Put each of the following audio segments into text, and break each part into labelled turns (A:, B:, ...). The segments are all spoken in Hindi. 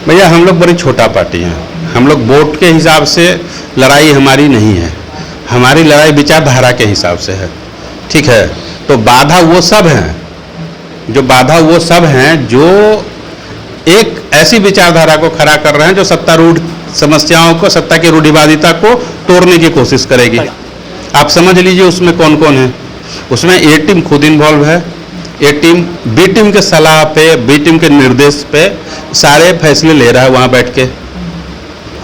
A: भैया हम लोग बड़ी छोटा पार्टी हैं। हम लोग वोट के हिसाब से लड़ाई हमारी नहीं है, हमारी लड़ाई विचारधारा के हिसाब से है। ठीक है, तो बाधा वो सब हैं जो एक ऐसी विचारधारा को खड़ा कर रहे हैं जो सत्तारूढ़ समस्याओं को, सत्ता की रूढ़िवादिता को तोड़ने की कोशिश करेगी। आप समझ लीजिए उसमें कौन कौन है। उसमें ए टीम खुद इन्वॉल्व है। ए टीम बी टीम के सलाह पे, बी टीम के निर्देश पे सारे फैसले ले रहा है वहाँ बैठ के।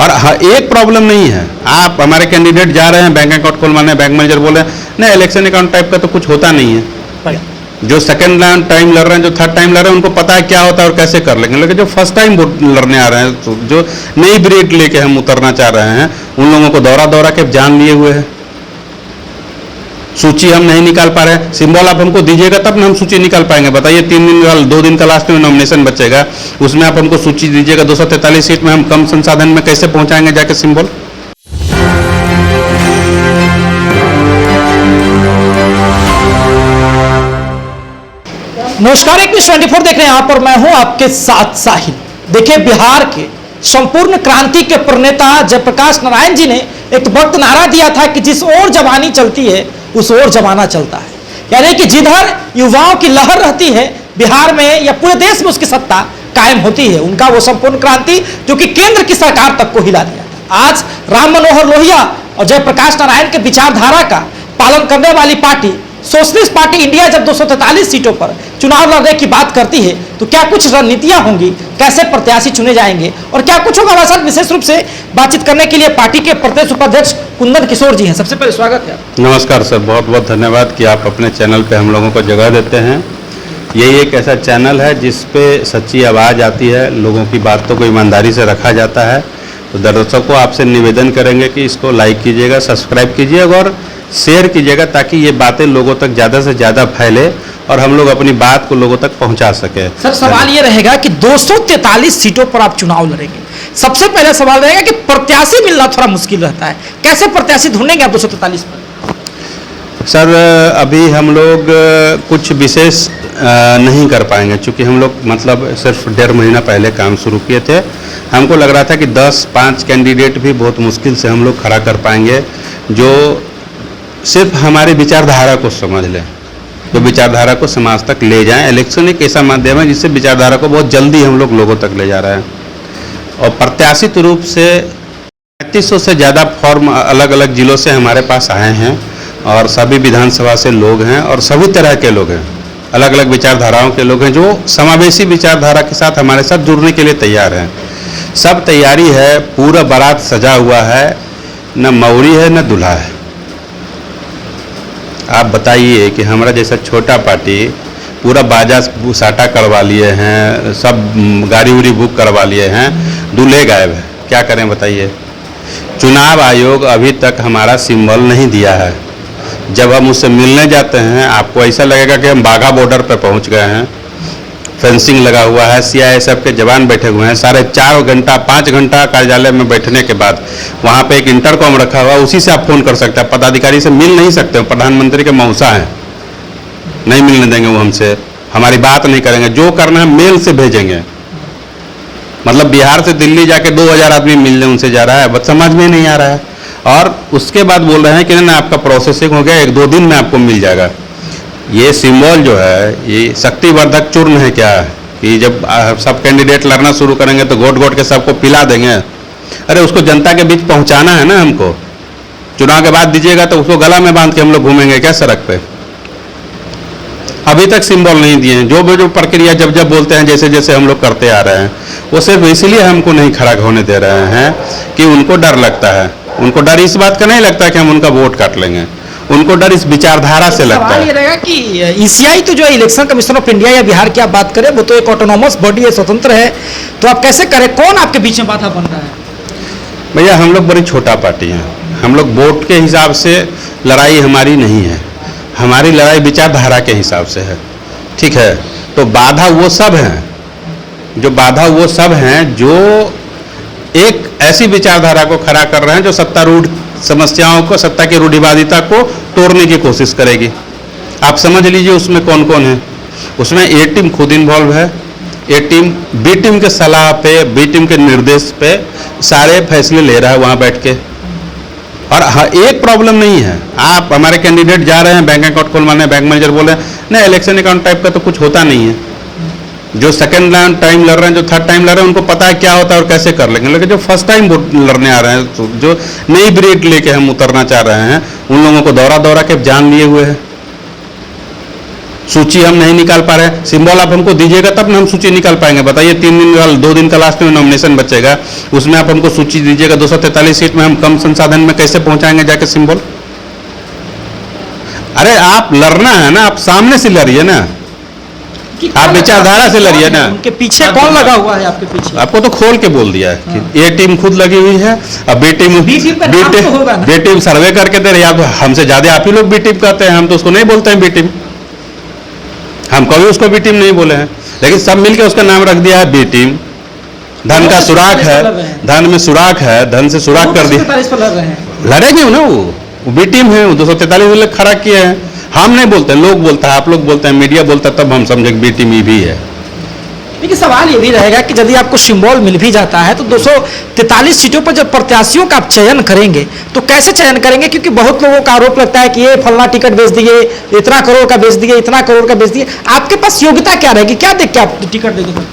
A: और हाँ, एक प्रॉब्लम नहीं है, आप हमारे कैंडिडेट जा रहे हैं बैंक अकाउंट खुलवाने, बैंक मैनेजर बोले नहीं इलेक्शन अकाउंट टाइप का तो कुछ होता नहीं है। जो सेकंड टाइम लड़ रहे हैं, जो थर्ड टाइम लड़ रहे हैं, उनको पता है क्या होता है और कैसे कर लेंगे। लेकिन जो फर्स्ट टाइम लड़ने आ रहे हैं, तो जो नई ब्रीड लेके हम उतरना चाह रहे हैं, उन लोगों को दौरा के जान लिए हुए हैं। सूची हम नहीं निकाल पा रहे हैं। सिंबल आप हमको दीजिएगा तब ना हम सूची निकाल पाएंगे। बताइए 2 दिन का लास्ट में नॉमिनेशन बचेगा, उसमें आप हमको सूची दीजिएगा। 243 सीट में हम कम संसाधन में कैसे पहुंचाएंगे जाके सिंबल।
B: नमस्कार, एक 24 देख रहे हैं, यहाँ पर मैं हूं आपके साथ साहिल। देखिए, बिहार के संपूर्ण क्रांति के प्रणेता जयप्रकाश नारायण जी ने एक वक्त नारा दिया था कि जिस ओर जवानी चलती है उस ओर जमाना चलता है। यानी कि जिधर युवाओं की लहर रहती है बिहार में या पूरे देश में उसकी सत्ता कायम होती है। उनका वो संपूर्ण क्रांति जो कि केंद्र की सरकार तक को हिला दिया था। आज राम मनोहर लोहिया और जयप्रकाश नारायण के विचारधारा का पालन करने वाली पार्टी सोशलिस्ट पार्टी इंडिया जब 243 सीटों पर चुनाव लड़ने की बात करती है तो क्या कुछ रणनीतियां होंगी, कैसे प्रत्याशी चुने जाएंगे और क्या कुछ होगा, हमारे साथ विशेष रूप से बातचीत करने के लिए पार्टी के प्रदेश उपाध्यक्ष कुंदन किशोर जी हैं। सबसे पहले स्वागत है।
A: नमस्कार सर, बहुत बहुत धन्यवाद कि आप अपने चैनल पे हम लोगों को जगह देते हैं। यही एक ऐसा चैनल है जिस पे सच्ची आवाज़ आती है, लोगों की बातों को ईमानदारी से रखा जाता है। तो दर्शकों आपसे निवेदन करेंगे कि इसको लाइक कीजिएगा, सब्सक्राइब कीजिएगा और शेयर कीजिएगा ताकि ये बातें लोगों तक ज़्यादा से ज़्यादा फैले और हम लोग अपनी बात को लोगों तक पहुंचा सके।
B: सर, सवाल ये रहेगा कि 243 सीटों पर आप चुनाव लड़ेंगे। सबसे पहले सवाल रहेगा कि प्रत्याशी मिलना थोड़ा मुश्किल रहता है, कैसे प्रत्याशी ढूंढेंगे आप 243 पर?
A: सर, अभी हम लोग कुछ विशेष नहीं कर पाएंगे क्योंकि हम लोग मतलब सिर्फ 1.5 महीना पहले काम शुरू किए थे। हमको लग रहा था कि 10-5 कैंडिडेट भी बहुत मुश्किल से हम लोग खड़ा कर पाएंगे जो सिर्फ हमारी विचारधारा को समझ लें, जो विचारधारा को समाज तक ले जाएं। इलेक्शन एक ऐसा माध्यम है जिससे विचारधारा को बहुत जल्दी हम लोग लोगों तक ले जा रहे हैं। और प्रत्याशित रूप से 3500 से ज़्यादा फॉर्म अलग अलग जिलों से हमारे पास आए हैं और सभी विधानसभा से लोग हैं और सभी तरह के लोग हैं, अलग अलग विचारधाराओं के लोग हैं जो समावेशी विचारधारा के साथ हमारे साथ जुड़ने के लिए तैयार हैं। सब तैयारी है, पूरा बारात सजा हुआ है, न मौरी है न दूल्हा है। आप बताइए कि हमारा जैसा छोटा पार्टी पूरा बाजा साटा करवा लिए हैं, सब गाड़ी उड़ी बुक करवा लिए हैं, दूल्हे गायब है, क्या करें बताइए। चुनाव आयोग अभी तक हमारा सिंबल नहीं दिया है। जब हम उससे मिलने जाते हैं आपको ऐसा लगेगा कि हम बाघा बॉर्डर पर पहुंच गए हैं। फेंसिंग लगा हुआ है, CISF के जवान बैठे हुए हैं, 4.5 घंटा 5 घंटा कार्यालय में बैठने के बाद वहाँ पे एक इंटरकॉम रखा हुआ, उसी से आप फ़ोन कर सकते हैं। पदाधिकारी से मिल नहीं सकते, प्रधानमंत्री के मौसा हैं, नहीं मिलने देंगे वो हमसे, हमारी बात नहीं करेंगे। जो करना है मेल से भेजेंगे। मतलब बिहार से दिल्ली जाके 2000 आदमी मिलने उनसे जा रहा है, बस समझ में नहीं आ रहा है। और उसके बाद बोल रहे हैं कि ना आपका प्रोसेसिंग हो गया, 1-2 दिन में आपको मिल जाएगा। ये सिंबल जो है ये शक्तिवर्धक चूर्ण है क्या कि जब सब कैंडिडेट लड़ना शुरू करेंगे तो घोट के सबको पिला देंगे? अरे उसको जनता के बीच पहुंचाना है ना हमको। चुनाव के बाद दीजिएगा तो उसको गला में बांध के हम लोग घूमेंगे क्या सड़क पे? अभी तक सिंबल नहीं दिए हैं। जो प्रक्रिया जब बोलते हैं जैसे जैसे हम लोग करते आ रहे हैं वो सिर्फ इसलिए हमको नहीं खड़ा होने दे रहे हैं कि उनको डर लगता है। उनको डर इस बात का नहीं लगता कि हम उनका वोट काट लेंगे, उनको डर इस विचारधारा से लगता है।
B: सवाल ये रहेगा कि ECI तो जो है इलेक्शन कमीशन ऑफ इंडिया या बिहार की आप बात करें वो तो एक ऑटोनॉमस बॉडी है, स्वतंत्र है, तो आप कैसे करें? कौन आपके बीच में बाधा बन रहा है?
A: भैया हम लोग बड़ी छोटा पार्टी हैं। हम लोग वोट के हिसाब से लड़ाई हमारी नहीं है, हमारी लड़ाई विचारधारा के हिसाब से है। ठीक है, तो बाधा वो सब हैं जो एक ऐसी विचारधारा को खड़ा कर रहे हैं जो सत्तारूढ़ समस्याओं को, सत्ता की रूढ़िवादिता को तोड़ने की कोशिश करेगी। आप समझ लीजिए उसमें कौन कौन है। उसमें ए टीम खुद इन्वॉल्व है। ए टीम बी टीम के सलाह पे, बी टीम के निर्देश पे सारे फैसले ले रहा है वहाँ बैठ के। और एक प्रॉब्लम नहीं है, आप हमारे कैंडिडेट जा रहे हैं बैंक अकाउंट खोलवाने, बैंक मैनेजर बोल रहे हैं नहीं इलेक्शन अकाउंट टाइप का तो कुछ होता नहीं है। जो सेकंड टाइम लड़ रहे हैं, जो थर्ड टाइम लड़ रहे हैं, उनको पता है क्या होता है और कैसे कर लेंगे। लेकिन जो फर्स्ट टाइम लड़ने आ रहे हैं, तो जो नई ब्रीड लेके हम उतरना चाह रहे हैं, उन लोगों को दौरा दौरा के जान लिए हुए हैं। सूची हम नहीं निकाल पा रहे हैं, सिंबल आप हमको दीजिएगा तब ना हम सूची निकाल पाएंगे। बताइए 3 दिन का 2 दिन का लास्ट में नॉमिनेशन बचेगा, उसमें आप हमको सूची दीजिएगा 243 सीट में हम कम संसाधन में कैसे पहुंचाएंगे जाके सिंबल। अरे आप लड़ना है ना, आप सामने से लड़िए ना, आप विचारधारा से लड़िए ना।
B: उनके पीछे कौन लगा हुआ है आपके पीछे? आपको
A: तो खोल के बोल दिया है कि ए टीम खुद लगी हुई है, अब बी टीम सर्वे करके दे रही है। आप हमसे ज्यादा आप ही लोग बी टीम कहते हैं, हम तो उसको नहीं बोलते हैं बी टीम, हम कभी उसको बी टीम नहीं बोले हैं, लेकिन सब मिलकर उसका नाम रख दिया है बी टीम। धन का सुराख है, धन में सुराख है, धन से सुराख कर दिया, लड़ेंगे ना वो बी टीम है, 243 खड़ा किए हैं। हम नहीं बोलते, लोग बोलता है, आप लोग बोलते हैं, मीडिया बोलता है, तब हम समझे बी टीम ही भी है।
B: लेकिन सवाल ये भी रहेगा कि यदि आपको सिंबल मिल भी जाता है तो 243 सीटों पर जब प्रत्याशियों का आप चयन करेंगे तो कैसे चयन करेंगे? क्योंकि बहुत लोगों का आरोप लगता है कि ये फलना टिकट बेच दिए, इतना करोड़ का बेच दिए, इतना करोड़ का बेच दिए। आपके पास योग्यता क्या रहेगी, क्या देख के आप टिकट देंगे?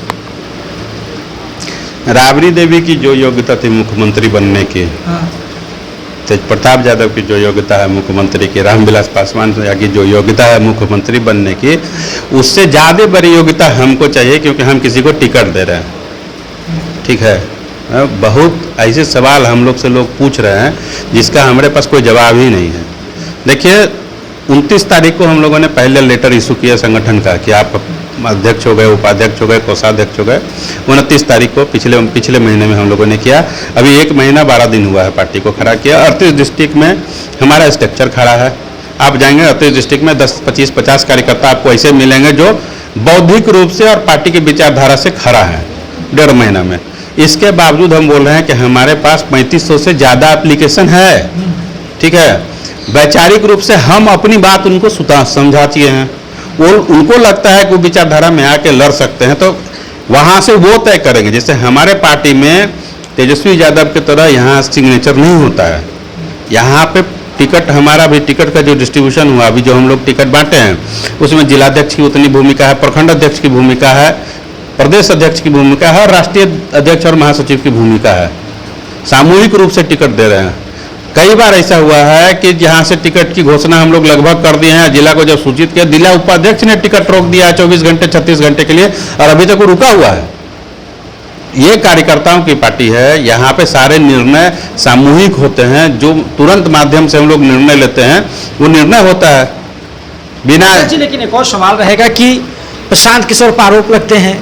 A: राबड़ी देवी की जो योग्यता थी मुख्यमंत्री बनने की, तेज प्रताप यादव की जो योग्यता है मुख्यमंत्री की, रामविलास पासवान की जो योग्यता है मुख्यमंत्री बनने की, उससे ज़्यादा बड़ी योग्यता हमको चाहिए, क्योंकि हम किसी को टिकट दे रहे हैं। ठीक है, बहुत ऐसे सवाल हम लोग से लोग पूछ रहे हैं जिसका हमारे पास कोई जवाब ही नहीं है। देखिए 29 तारीख को हम लोगों ने पहले लेटर इशू किया संगठन का कि आप अध्यक्ष हो गए, उपाध्यक्ष हो गए, कोषाध्यक्ष हो गए। 29 तारीख को पिछले महीने में हम लोगों ने किया। अभी 1 महीना 12 दिन हुआ है पार्टी को खड़ा किया। 38 डिस्ट्रिक्ट में हमारा स्ट्रक्चर खड़ा है। आप जाएंगे 38 डिस्ट्रिक्ट में 10, 25, 50 कार्यकर्ता आपको ऐसे मिलेंगे जो बौद्धिक रूप से और पार्टी की विचारधारा से खड़ा है 1.5 महीना में। इसके बावजूद हम बोल रहे हैं कि हमारे पास 3500 से ज़्यादा एप्लीकेशन है। ठीक है, वैचारिक रूप से हम अपनी बात उनको समझा चुके हैं। वो उनको लगता है कि वो विचारधारा में आके लड़ सकते हैं, तो वहाँ से वो तय करेंगे। जैसे हमारे पार्टी में तेजस्वी यादव की तरह यहाँ सिग्नेचर नहीं होता है। यहाँ पे टिकट, हमारा भी टिकट का जो डिस्ट्रीब्यूशन हुआ, अभी जो हम लोग टिकट बांटे हैं, उसमें जिलाध्यक्ष की उतनी भूमिका है, प्रखंड अध्यक्ष की भूमिका है, प्रदेश अध्यक्ष की भूमिका है और राष्ट्रीय अध्यक्ष और महासचिव की भूमिका है। सामूहिक रूप से टिकट दे रहे हैं। कई बार ऐसा हुआ है कि जहां से टिकट की घोषणा हम लोग लगभग कर दिए हैं, जिला को जब सूचित किया, जिला उपाध्यक्ष ने टिकट रोक दिया 24 घंटे 36 घंटे के लिए, और अभी तक वो रुका हुआ है। ये कार्यकर्ताओं की पार्टी है। यहाँ पे सारे निर्णय सामूहिक होते हैं, जो तुरंत माध्यम से हम लोग निर्णय लेते हैं, वो निर्णय होता है बिना।
B: लेकिन एक और सवाल रहेगा कि प्रशांत किशोर पर आरोप लगते हैं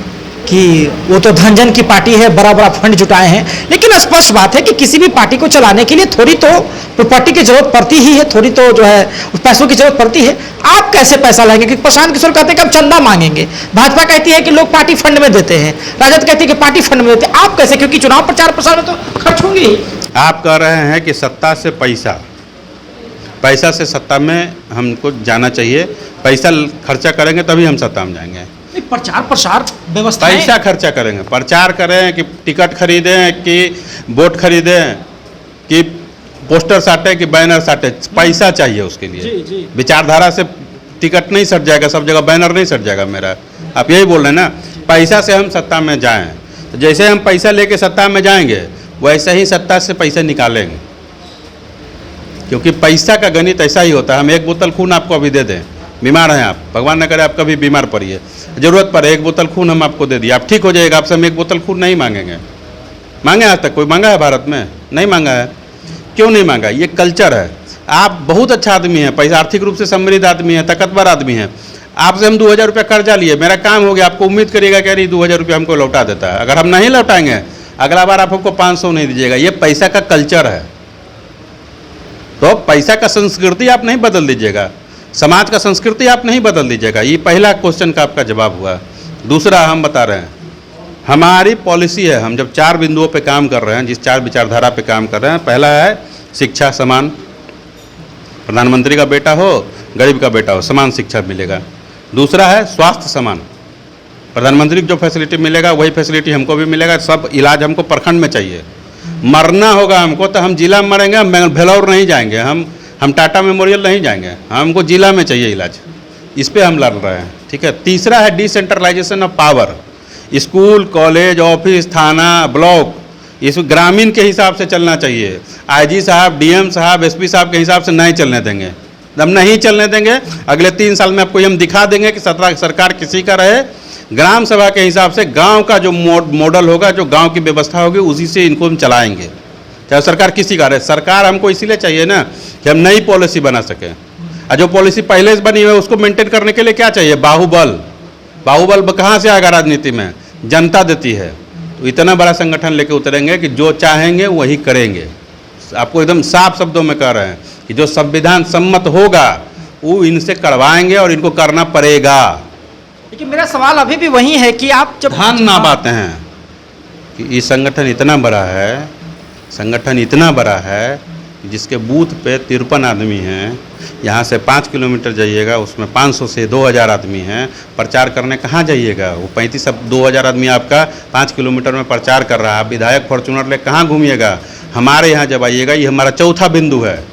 B: कि वो तो धनजन की पार्टी है, बड़ा बड़ा फंड जुटाए हैं, लेकिन स्पष्ट बात है कि किसी भी पार्टी को चलाने के लिए थोड़ी तो प्रॉपर्टी की जरूरत पड़ती ही है, थोड़ी तो जो है पैसों की जरूरत पड़ती है। आप कैसे पैसा लाएंगे? क्योंकि प्रशांत किशोर कहते हैं कि हम चंदा मांगेंगे, भाजपा कहती है कि लोग पार्टी फंड में देते हैं, राजद कहती है कि पार्टी फंड में देते हैं। आप कैसे? क्योंकि चुनाव प्रचार प्रसार में तो खर्च होंगे ही।
A: आप कह रहे हैं कि सत्ता से पैसा, पैसा से सत्ता में हमको जाना चाहिए, पैसा खर्चा करेंगे तभी हम सत्ता में जाएंगे।
B: प्रचार प्रसार व्यवस्था,
A: पैसा खर्चा करेंगे, प्रचार करें कि टिकट खरीदें कि वोट खरीदें कि पोस्टर साटे कि बैनर साटे, पैसा चाहिए उसके लिए।
B: जी।
A: विचारधारा से टिकट नहीं सट जाएगा, सब जगह बैनर नहीं सट जाएगा मेरा। आप यही बोल रहे हैं ना, पैसा से हम सत्ता में जाएं। तो जैसे हम पैसा लेके सत्ता में जाएंगे, वैसे ही सत्ता से पैसा निकालेंगे, क्योंकि पैसा का गणित ऐसा ही होता है। हम 1 बोतल खून आपको अभी दे दें, बीमार हैं आप, भगवान न करे आप कभी बीमार पड़िए, जरूरत पड़े 1 बोतल खून हम आपको दे दिए, आप ठीक हो जाएगा। आपसे हम 1 बोतल खून नहीं मांगेंगे। मांगे आज तक कोई मांगा है भारत में? नहीं मांगा है। क्यों नहीं मांगा? ये कल्चर है। आप बहुत अच्छा आदमी हैं, पैसा आर्थिक रूप से समृद्ध आदमी है, ताकतवर आदमी है, आपसे हम 2000 रुपया कर्जा लिए, मेरा काम हो गया, आपको उम्मीद करिएगा कि अरे 2000 रुपया हमको लौटा देता है। अगर हम नहीं लौटाएंगे, अगला बार आप हमको 500 नहीं दीजिएगा। ये पैसा का कल्चर है। तो पैसा का संस्कृति आप नहीं बदल दीजिएगा, समाज का संस्कृति आप नहीं बदल दीजिएगा। ये पहला क्वेश्चन का आपका जवाब हुआ। दूसरा हम बता रहे हैं, हमारी पॉलिसी है, हम जब 4 बिंदुओं पे काम कर रहे हैं, जिस 4 विचारधारा पे काम कर रहे हैं, पहला है शिक्षा समान, प्रधानमंत्री का बेटा हो, गरीब का बेटा हो, समान शिक्षा मिलेगा। दूसरा है स्वास्थ्य समान, प्रधानमंत्री को जो फैसिलिटी मिलेगा वही फैसिलिटी हमको भी मिलेगा। सब इलाज हमको प्रखंड में चाहिए। मरना होगा हमको तो हम जिला में मरेंगे, हम भेलौर नहीं जाएंगे, हम टाटा मेमोरियल नहीं जाएंगे, हमको जिला में चाहिए इलाज। इस पे हम लड़ रहे हैं। ठीक है। तीसरा है decentralisation of power. School, college, office, थाना, ब्लॉक, इस ग्रामीण के हिसाब से चलना चाहिए। आईजी साहब, डीएम साहब, एसपी साहब के हिसाब से नहीं चलने देंगे, हम नहीं चलने देंगे। अगले 3 साल में आपको हम दिखा देंगे कि सरकार किसी का रहे। ग्राम सभा के हिसाब से गांव का जो मॉडल होगा, जो गांव की व्यवस्था होगी, उसी से इनको हम चलाएंगे, चाहे सरकार किसी का रहे। सरकार हमको इसीलिए चाहिए ना कि हम नई पॉलिसी बना सकें। और जो पॉलिसी पहले से बनी हुई है उसको मेंटेन करने के लिए क्या चाहिए? बाहुबल कहाँ से आएगा राजनीति में? जनता देती है। तो इतना बड़ा संगठन लेके उतरेंगे कि जो चाहेंगे वही करेंगे। आपको एकदम साफ शब्दों में कह रहे हैं कि जो संविधान सम्मत होगा वो इनसे करवाएंगे और इनको करना पड़ेगा।
B: लेकिन मेरा सवाल अभी भी वही है कि आप जब
A: ध्यान ना पाते हैं कि ये संगठन इतना बड़ा है, जिसके बूथ पे 53 आदमी हैं। यहाँ से 5 किलोमीटर जाइएगा, उसमें 500 से 2000 आदमी हैं। प्रचार करने कहाँ जाइएगा? वो 2000 आदमी आपका 5 किलोमीटर में प्रचार कर रहा है। आप विधायक फॉर्चूनर ले कहाँ घूमिएगा? हमारे यहाँ जब आइएगा, ये हमारा चौथा बिंदु है,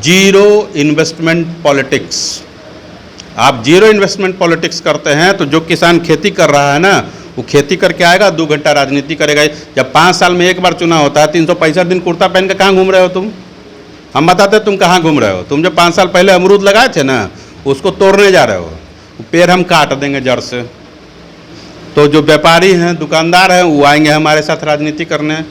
A: जीरो इन्वेस्टमेंट पॉलिटिक्स। आप जीरो इन्वेस्टमेंट पॉलिटिक्स करते हैं तो जो किसान खेती कर रहा है ना, वो खेती करके आएगा, 2 घंटा राजनीति करेगा। जब 5 साल में एक बार चुनाव होता है, 365 दिन कुर्ता पहन के कहाँ घूम रहे हो तुम? हम बताते तुम कहाँ घूम रहे हो? तुम जो 5 साल पहले अमरूद लगाए थे ना, उसको तोड़ने जा रहे हो। पेड़ हम काट देंगे जड़ से। तो जो व्यापारी हैं, दुकानदार हैं, वो आएंगे हमारे साथ राजनीति करने।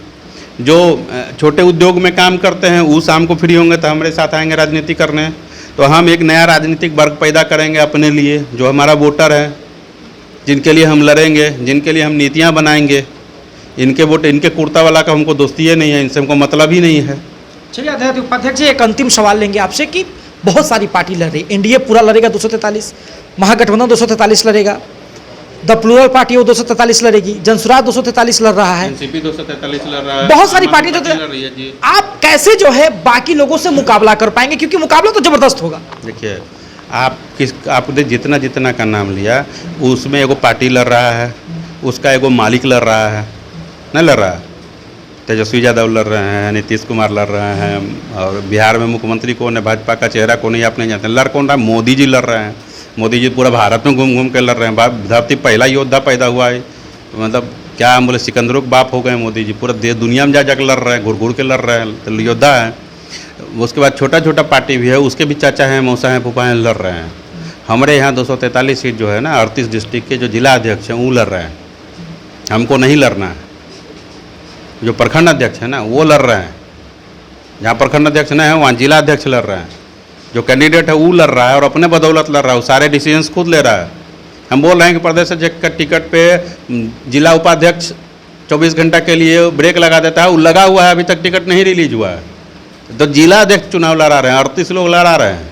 A: जो छोटे उद्योग में काम करते हैं वो शाम को फ्री होंगे तो हमारे साथ आएंगे राजनीति करने। तो हम एक नया राजनीतिक वर्ग पैदा करेंगे अपने लिए, जो हमारा वोटर है, जिनके लिए हम लड़ेंगे, जिनके लिए हम नीतियाँ बनाएंगे। इनके वोट, इनके कुर्ता वाला का हमको दोस्ती ही नहीं है, इनसे हमको मतलब ही नहीं है।
B: चलिए अध्यक्ष उपाध्यक्ष जी, एक अंतिम सवाल लेंगे आपसे कि बहुत सारी पार्टी लड़ रही, एनडीए पूरा लड़ेगा 243, महागठबंधन 243 लड़ेगा, द प्लूरल पार्टी वो 243 लड़ेगी, जनसुराज 243 लड़ रहा है,
A: एनसीपी 243 लड़ रहा है,
B: बहुत सारी पार्टी लड़ रही है जी। आप कैसे जो है बाकी लोगों से मुकाबला कर पाएंगे? क्योंकि मुकाबला तो जबरदस्त होगा।
A: देखिए, आपने जितना का नाम लिया, उसमें एगो पार्टी लड़ रहा है, उसका एगो मालिक लड़ रहा है, नहीं लड़ रहा है? तेजस्वी यादव लड़ रहे हैं, नीतीश कुमार लड़ रहे हैं, और बिहार में मुख्यमंत्री कौन है, भाजपा का चेहरा कौन है, आप नहीं जानते। लड़ कौन रहा है? मोदी जी लड़ रहे हैं। मोदी जी पूरा भारत में घूम के लड़ रहे हैं। धरती पहला योद्धा पैदा हुआ है, मतलब क्या हम बोले, सिकंदरों के बाप हो गए मोदी जी। पूरा देश दुनिया में जा लड़ रहे हैं, घुर के लड़ रहे हैं, तो योद्धा है। उसके बाद छोटा पार्टी भी है, उसके भी चाचा हैं, मौसा हैं, फूफा हैं, लड़ रहे हैं। हमारे यहाँ 243 सीट जो है ना, 38 डिस्ट्रिक्ट के जो जिला अध्यक्ष हैं वो लड़ रहे हैं। हमको नहीं लड़ना है। जो प्रखंड अध्यक्ष है ना, वो लड़ रहे हैं। जहाँ प्रखंड अध्यक्ष नहीं है वहाँ जिला अध्यक्ष लड़ रहे हैं। जो कैंडिडेट है वो लड़ रहा है और अपने बदौलत लड़ रहा है, वो सारे डिसीजंस खुद ले रहा है। हम बोल रहे हैं कि प्रदेश अध्यक्ष का टिकट पे जिला उपाध्यक्ष 24 घंटा के लिए ब्रेक लगा देता है, वो लगा हुआ है, अभी तक टिकट नहीं रिलीज हुआ है। तो जिला अध्यक्ष चुनाव लड़ा रहे हैं, 38 लोग लड़ा रहे हैं,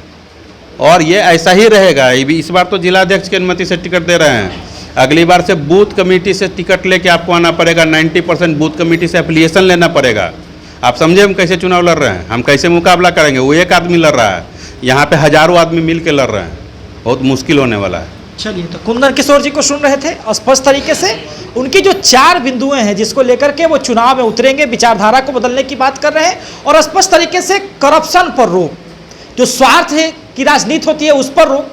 A: और ये ऐसा ही रहेगा। इस बार तो जिला अध्यक्ष की अनुमति से टिकट दे रहे हैं, अगली बार से बूथ कमेटी से टिकट लेके आपको आना पड़ेगा। 90% बूथ कमेटी से एफिलिएशन लेना पड़ेगा। आप समझे हम कैसे चुनाव लड़ रहे हैं, हम कैसे मुकाबला करेंगे? वो एक आदमी लड़ रहा है, यहाँ पे हजारों आदमी मिल के लड़ रहे हैं, बहुत मुश्किल होने वाला है।
B: चलिए, तो कुंदन किशोर जी को सुन रहे थे स्पष्ट तरीके से। उनकी जो 4 बिंदुएं हैं जिसको लेकर के वो चुनाव में उतरेंगे, विचारधारा को बदलने की बात कर रहे हैं, और स्पष्ट तरीके से करप्शन पर रोक, जो स्वार्थ है की राजनीति होती है उस पर रोक,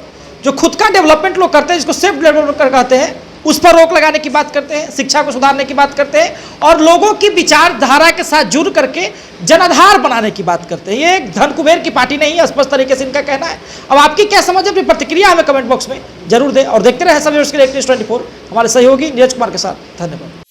B: जो खुद का डेवलपमेंट लोग करते हैं जिसको सेल्फ डेवलपमेंट कहते हैं उस पर रोक लगाने की बात करते हैं, शिक्षा को सुधारने की बात करते हैं, और लोगों की विचारधारा के साथ जुड़ करके जनाधार बनाने की बात करते हैं। ये एक धन कुबेर की पार्टी नहीं है, स्पष्ट तरीके से इनका कहना है। अब आपकी क्या समझ है? अपनी प्रतिक्रिया हमें कमेंट बॉक्स में जरूर दें, और देखते रहे सभी न्यूज़ के लिए 24 हमारे सहयोगी नीरज कुमार के साथ। धन्यवाद।